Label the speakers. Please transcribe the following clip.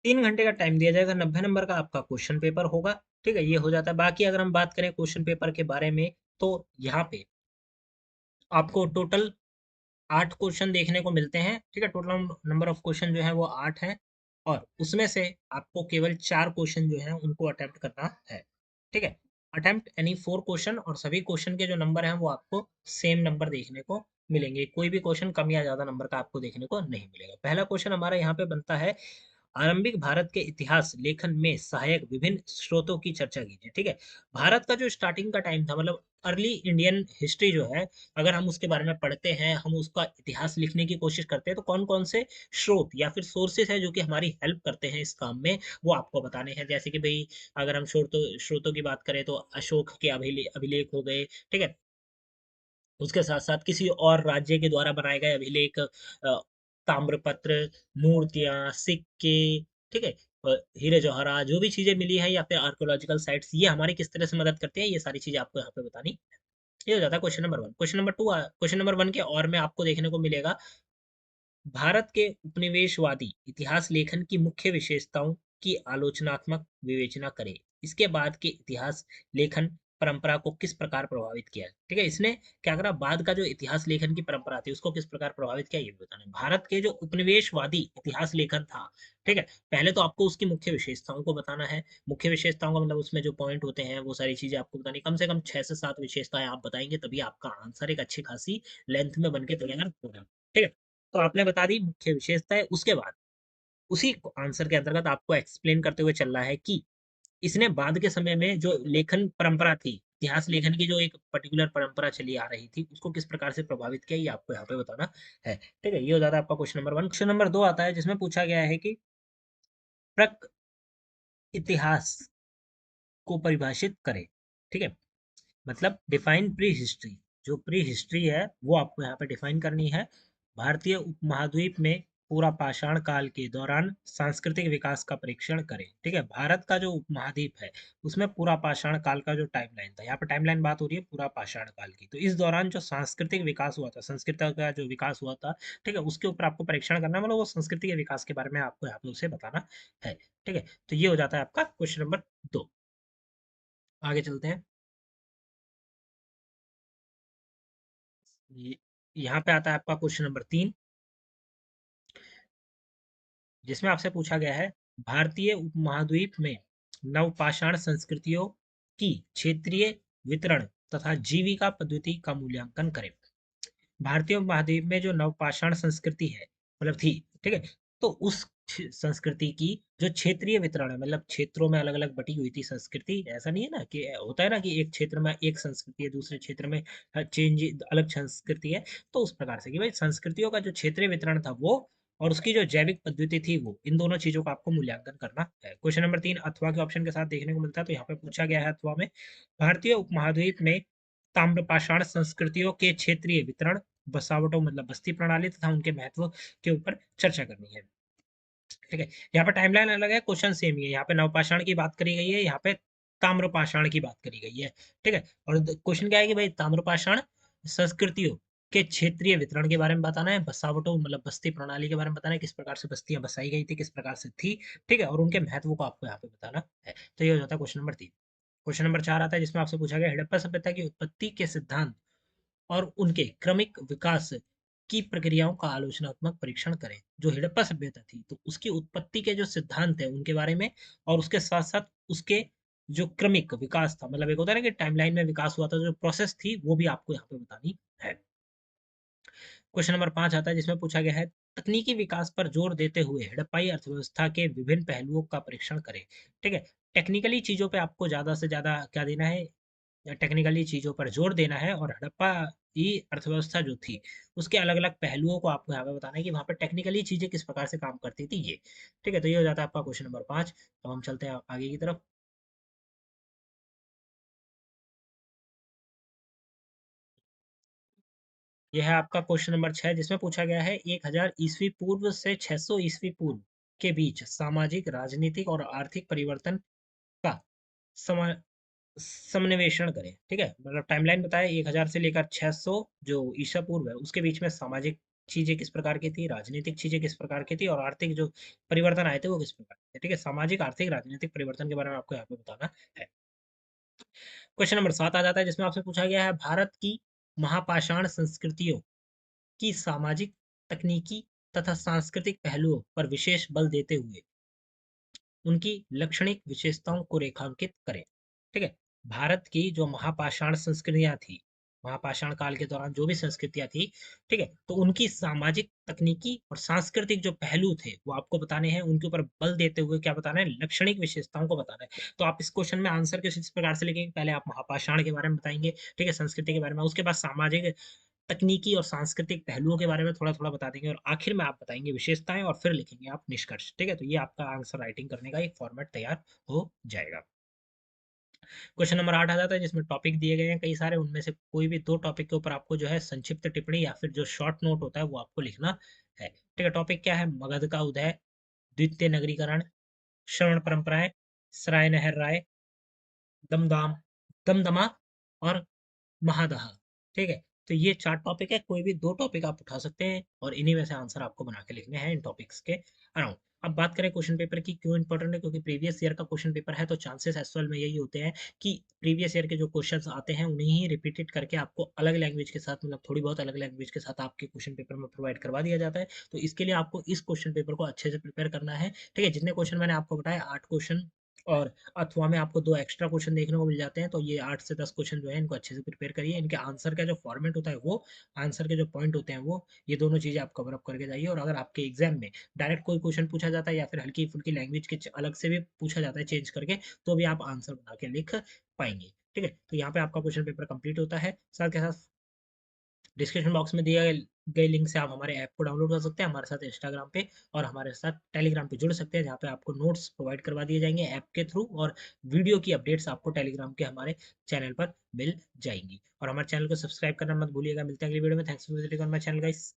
Speaker 1: 3 घंटे का टाइम दिया जाएगा, 90 नंबर का आपका क्वेश्चन पेपर होगा। ठीक है, ये हो जाता है। बाकी अगर हम बात करें क्वेश्चन पेपर के बारे में, तो यहाँ पे आपको टोटल 8 क्वेश्चन देखने को मिलते हैं। ठीक है, टोटल नंबर ऑफ क्वेश्चन जो है वो 8 हैं, और उसमें से आपको केवल 4 क्वेश्चन जो है उनको अटेम्प्ट करना है। ठीक है, अटेम्प्ट एनी 4 क्वेश्चन, और सभी क्वेश्चन के जो नंबर हैं वो आपको सेम नंबर देखने को मिलेंगे। कोई भी क्वेश्चन कम या ज्यादा नंबर का आपको देखने को नहीं मिलेगा। पहला क्वेश्चन हमारा यहाँ पे बनता है, आरंभिक भारत के इतिहास लेखन में सहायक विभिन्न स्रोतों की चर्चा कीजिए। ठीक है, भारत का जो स्टार्टिंग का टाइम था, मतलब अर्ली इंडियन हिस्ट्री जो है, अगर हम उसके बारे में पढ़ते हैं, हम उसका इतिहास लिखने की कोशिश करते हैं, तो कौन कौन से स्रोत या फिर सोर्सेस है जो कि हमारी हेल्प करते हैं इस काम में, वो आपको बताने हैं। जैसे कि भाई, अगर हम स्रोतों स्रोतों की बात करें, तो अशोक के अभिलेख हो गए। ठीक है, उसके साथ साथ किसी और राज्य के द्वारा बनाए गए अभिलेख, ताम्रपत्र, मूर्तियां, सिक्के। ठीक है, हीरे जवाहरात, जो भी चीजें मिली है, या फिर आर्कोलॉजिकल साइट्स, ये हमारी किस तरह से मदद करते हैं, ये सारी चीजें आपको यहाँ पे बतानी। ये हो जाता है question number 1। Question number 2, question number 1 के और में आपको देखने को मिलेगा, भारत के उपनिवेशवादी इतिहास लेखन की मुख्य विशेषताओं की आलोचनात्मक विवेचना करें। इसके बाद के इतिहास लेखन परंपरा को किस प्रकार प्रभावित किया। ठीक है, इसने क्या करा, बाद का जो इतिहास लेखन की परंपरा थी उसको किस प्रकार प्रभावित किया, ये भी बताना है। भारत के जो उपनिवेशवादी इतिहास लेखन था, ठीक है, पहले तो आपको उसकी मुख्य विशेषताओं को बताना है। मुख्य विशेषताओं का मतलब उसमें जो पॉइंट होते हैं वो सारी चीजें आपको बतानी, कम से कम 6 से 7 विशेषताएं आप बताएंगे, तभी आपका आंसर एक अच्छी खासी लेंथ में बन के तैयार होगा। ठीक है, तो आपने बता दी मुख्य विशेषताएं। उसके बाद उसी आंसर के अंतर्गत आपको एक्सप्लेन करते हुए चलना है कि इसने बाद के समय में जो लेखन परंपरा थी, इतिहास लेखन की जो एक पर्टिकुलर परंपरा चली आ रही थी, उसको किस प्रकार से प्रभावित किया, ये आपको यहाँ पे बताना है। ठीक है, ये हो जाता है आपका क्वेश्चन नंबर 1। क्वेश्चन नंबर 2 आता है, जिसमें पूछा गया है कि प्रक इतिहास को परिभाषित करें। ठीक है, मतलब डिफाइन प्री हिस्ट्री। जो प्री हिस्ट्री है वो आपको यहाँ पे डिफाइन करनी है। भारतीय उपमहाद्वीप में पूरा पाषाण काल के दौरान सांस्कृतिक विकास का परीक्षण करें। ठीक है, भारत का जो उपमहाद्वीप है उसमें पूरा पाषाण काल का जो टाइमलाइन था, यहाँ पे टाइमलाइन बात हो रही है पूरा पाषाण काल की, तो इस दौरान जो सांस्कृतिक विकास हुआ था, संस्कृति का जो विकास हुआ था, ठीक है, उसके ऊपर आपको परीक्षण करना है, मतलब वो संस्कृति के विकास के बारे में आपको यहाँ पे उसे बताना है। ठीक है, तो ये हो जाता है आपका क्वेश्चन नंबर 2। आगे चलते हैं। ये- यहाँ पे आता है आपका क्वेश्चन नंबर 3, जिसमें आपसे पूछा गया है, भारतीय उपमहाद्वीप में नवपाषाण संस्कृतियों की क्षेत्रीय वितरण तथा जीविका पद्धति का मूल्यांकन करें। भारतीय उपमहाद्वीप में जो नवपाषाण संस्कृति है, मतलब थी, ठीक है, तो उस संस्कृति की जो क्षेत्रीय वितरण है, मतलब क्षेत्रों में अलग अलग बटी हुई थी संस्कृति। ऐसा नहीं है ना कि होता है ना कि एक क्षेत्र में एक संस्कृति है, दूसरे क्षेत्र में चेंज अलग संस्कृति है। तो उस प्रकार से कि भाई संस्कृतियों का जो क्षेत्रीय वितरण था वो, और उसकी जो जैविक पद्धति थी वो, इन दोनों चीजों का आपको मूल्यांकन करना है। क्वेश्चन नंबर 3 अथवा के ऑप्शन के साथ देखने को मिलता है, तो यहाँ पे पूछा गया है अथवा में, भारतीय उपमहाद्वीप में ताम्रपाषाण संस्कृतियों के क्षेत्रीय वितरण, बसावटों मतलब बस्ती प्रणाली तथा उनके महत्व के ऊपर चर्चा करनी है। ठीक है, यहाँ पे टाइमलाइन अलग है, क्वेश्चन सेम ही है। यहाँ पे नवपाषाण की बात करी गई है, यहाँ पे ताम्रपाषाण की बात करी गई है। ठीक है, और क्वेश्चन क्या है कि भाई ताम्रपाषाण संस्कृतियों के क्षेत्रीय वितरण के बारे में बताना है, बसावटों मतलब बस्ती प्रणाली के बारे में बताना है, किस प्रकार से बस्तियां बसाई गई थी, किस प्रकार से थी। ठीक है, और उनके महत्व को आपको यहाँ पे बताना है। तो ये हो जाता है क्वेश्चन नंबर 3। क्वेश्चन नंबर 4 आता है, जिसमें आपसे पूछा गया हड़प्पा सभ्यता की उत्पत्ति के सिद्धांत और उनके क्रमिक विकास की प्रक्रियाओं का आलोचनात्मक परीक्षण करें। जो हड़प्पा सभ्यता थी तो उसकी उत्पत्ति के जो सिद्धांत है उनके बारे में, और उसके साथ साथ उसके जो क्रमिक विकास था, मतलब एक होता है ना कि टाइमलाइन में विकास हुआ था, जो प्रोसेस थी वो भी आपको यहाँ पे बतानी है। क्वेश्चन नंबर 5 आता है, जिसमें पूछा गया है, तकनीकी विकास पर जोर देते हुए हड़प्पाई अर्थव्यवस्था के विभिन्न पहलुओं का परीक्षण करें। ठीक है, टेक्निकली चीजों पे आपको ज्यादा से ज्यादा क्या देना है, टेक्निकली चीजों पर जोर देना है, और हड़प्पा की अर्थव्यवस्था जो थी उसके अलग अलग पहलुओं को आपको यहाँ पे बताना है कि वहाँ पे टेक्निकली चीजें किस प्रकार से काम करती थी ये। ठीक है, तो ये हो जाता है आपका क्वेश्चन नंबर 5। तो हम चलते हैं आगे की तरफ। यह है आपका क्वेश्चन नंबर 6, जिसमें पूछा गया है, 1000 ईस्वी पूर्व से 600 ईस्वी पूर्व के बीच सामाजिक, राजनीतिक और आर्थिक परिवर्तन का समा समन्वेषण करें। ठीक है, मतलब टाइमलाइन बताया 1000 से लेकर 600 जो ईसा पूर्व है उसके बीच में सामाजिक चीजें किस प्रकार की थी, राजनीतिक चीजें किस प्रकार की थी, और आर्थिक जो परिवर्तन आए थे वो किस प्रकार के थे। ठीक है, सामाजिक, आर्थिक, राजनीतिक परिवर्तन के बारे में आपको यहाँ पे बताना है। क्वेश्चन नंबर 7 आ जाता है, जिसमें आपसे पूछा गया है भारत की महापाषाण संस्कृतियों की सामाजिक, तकनीकी तथा सांस्कृतिक पहलुओं पर विशेष बल देते हुए उनकी लक्षणिक विशेषताओं को रेखांकित करें। ठीक है, भारत की जो महापाषाण संस्कृतियां थी, महापाषाण काल के दौरान जो भी संस्कृतियां थी, ठीक है, तो उनकी सामाजिक, तकनीकी और सांस्कृतिक जो पहलू थे वो आपको बताने हैं, उनके ऊपर बल देते हुए क्या बताना है, लक्षणिक विशेषताओं को बताना है। तो आप इस क्वेश्चन में आंसर किस प्रकार से लिखेंगे, पहले आप महापाषाण के बारे में बताएंगे, ठीक है, संस्कृति के बारे में, उसके बाद सामाजिक, तकनीकी और सांस्कृतिक पहलुओं के बारे में थोड़ा-थोड़ा बता देंगे, और आखिर में आप बताएँगे विशेषताएँ, और फिर लिखेंगे आप निष्कर्ष। ठीक है? तो ये आपका आंसर राइटिंग करने का एक फॉर्मेट तैयार हो जाएगा। क्वेश्चन नंबर 8 आ जाता है, जिसमें टॉपिक दिए गए हैं कई सारे, उनमें से कोई भी 2 टॉपिक के ऊपर आपको जो है संक्षिप्त टिप्पणी या फिर जो शॉर्ट नोट होता है वो आपको लिखना है। ठीक है? टॉपिक क्या है? मगध का उदय, द्वितीय नगरीकरण, श्रवण परंपराएँ, सराय नहर राय, दमदाम दमदमा और महादहा। ठीक है? तो ये 4 टॉपिक है, कोई भी 2 टॉपिक आप उठा सकते हैं और इन्हीं में से आंसर आपको बना के लिखने हैं इन टॉपिक्स के अराउंड। अब बात करें क्वेश्चन पेपर की, क्यों इंपॉर्टेंट है, क्योंकि प्रीवियस ईयर का क्वेश्चन पेपर है, तो चांसेस एसवाल में यही होते हैं कि प्रीवियस ईयर के जो क्वेश्चंस आते हैं उन्हें ही रिपीटेड करके आपको अलग लैंग्वेज के साथ, मतलब थोड़ी बहुत अलग लैंग्वेज के साथ आपके क्वेश्चन पेपर में प्रोवाइड करवा दिया जाता है। तो इसके लिए आपको इस क्वेश्चन पेपर को अच्छे से प्रिपेयर करना है। ठीक है, जितने क्वेश्चन मैंने आपको बताया 8 क्वेश्चन, और अथवा में आपको 2 एक्स्ट्रा क्वेश्चन देखने को मिल जाते हैं, तो ये 8 से 10 क्वेश्चन जो है इनको अच्छे से प्रिपेयर करिए। इनके आंसर का जो फॉर्मेट होता है वो, आंसर के जो पॉइंट होते हैं वो, ये दोनों चीज़ें आप कवर अप करके जाइए। और अगर आपके एग्जाम में डायरेक्ट कोई क्वेश्चन पूछा जाता है या फिर हल्की-फुल्की लैंग्वेज के अलग से भी पूछा जाता है चेंज करके, तो भी आप आंसर बना के लिख पाएँगे। ठीक है? तो यहाँ पे आपका क्वेश्चन पेपर कंप्लीट होता है। साथ के साथ डिस्क्रिप्शन बॉक्स में दिए गए लिंक से आप हमारे ऐप को डाउनलोड कर सकते हैं, हमारे साथ इंस्टाग्राम पे और हमारे साथ टेलीग्राम पे जुड़ सकते हैं, जहाँ पे आपको नोट्स प्रोवाइड करवा दिए जाएंगे ऐप के थ्रू, और वीडियो की अपडेट्स आपको टेलीग्राम के हमारे चैनल पर मिल जाएंगी। और हमारे चैनल को सब्सक्राइब करना मत भूलिएगा। मिलते हैं अगली वीडियो में। Thanks for visiting on my channel guys.